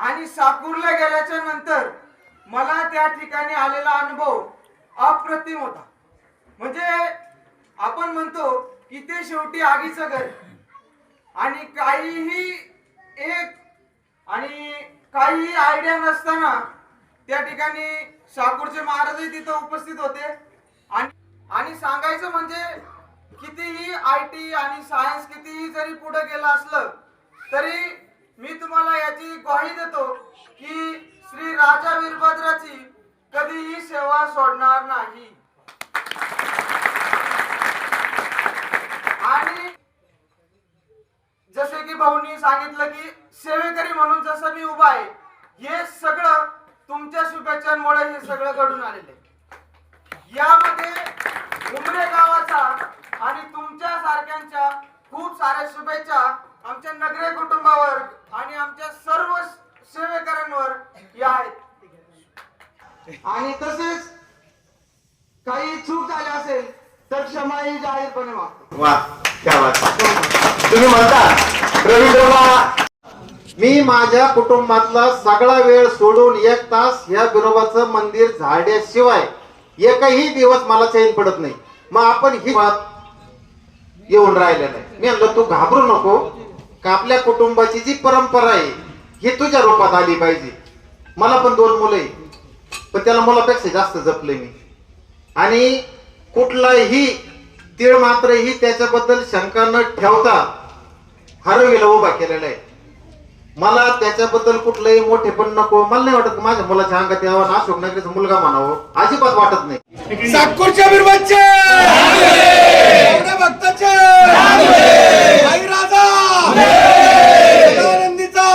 आणि साकूरला गेल्याच्या नंतर मला त्या ठिकाणी आलेला अनुभव अप्रतिम होता. म्हणजे आपण म्हणतो की ते शेवटी आगीचं घर आणि काही आयडिया नसताना त्या ठिकाणी साकूरचे महाराजही तिथं उपस्थित होते. आणि सांगायचं म्हणजे कितीही IT आणि सायन्स कितीही जरी पुढे गेलं असलं तरी मी तुम्हाला याची ग्वाही देतो की श्री राजा वीरभद्राची कधीही सेवा सोडणार नाही. आणि जसे की भाऊंनी सांगितलं की सेवेकरी म्हणून जसं मी उभा आहे, हे सगळं तुमच्या शुभेच्छांमुळे हे सगळं घडून आलेलं आहे. यामध्ये उमरे गावाचा आणि तुमच्या सारख्यांच्या खूप साऱ्या शुभेच्छा आमच्या नगरे कुटुंबावर आणि आमच्या सर्व सेवेकऱ्यांवर या आहेत. आणि तसेच काही चूक झाली असेल तर क्षमाही जाहीरपणे मागतो. वा क्या बात. तुम्ही म्हणता रवींद्रला मी माझ्या कुटुंबातला सगळा वेळ सोडून 1 तास या बिरोबाचं मंदिर झाड्याशिवाय एकही दिवस मला चैन पडत नाही. मग आपण ही बात येऊन राहिलं नाही. मी म्हणलं तू घाबरू नको का आपल्या कुटुंबाची जी परंपरा आहे ही तुझ्या रूपात आली पाहिजे. मला पण 2 मुलं आहे पण त्याला मुलापेक्षा जास्त जपले मी. आणि कुठलाही तीळ मात्रही त्याच्याबद्दल शंका न ठेवता हरवीला उभा केलेला आहे. मला त्याच्याबद्दल कुठलंही मोठे पण नको. मला नाही वाटत माझ्या मुलाच्या अंगात यावं अशोक नगरीचा मुलगा म्हणावं, अजिबात वाटत नाही. साकूरच्या बिरबाचे भक्ताचे आई राजा आनंदीचा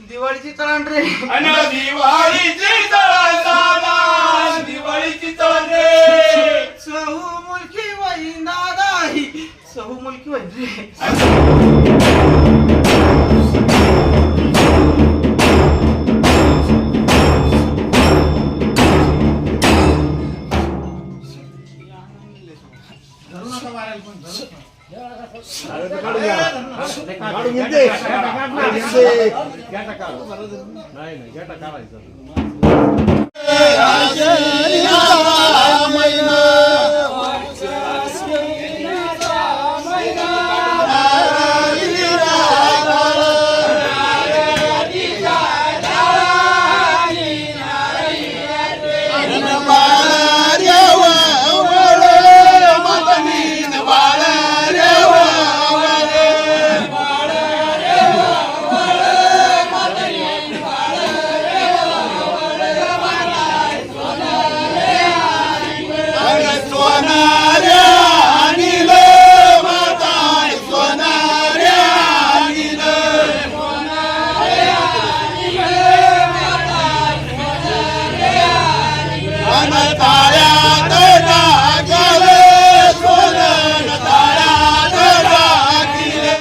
दिवाळीची चळण रे दिवाळीची चळण रे सहू मुलकी वहीन दादा सहू मुलकी वहीन रे. नाही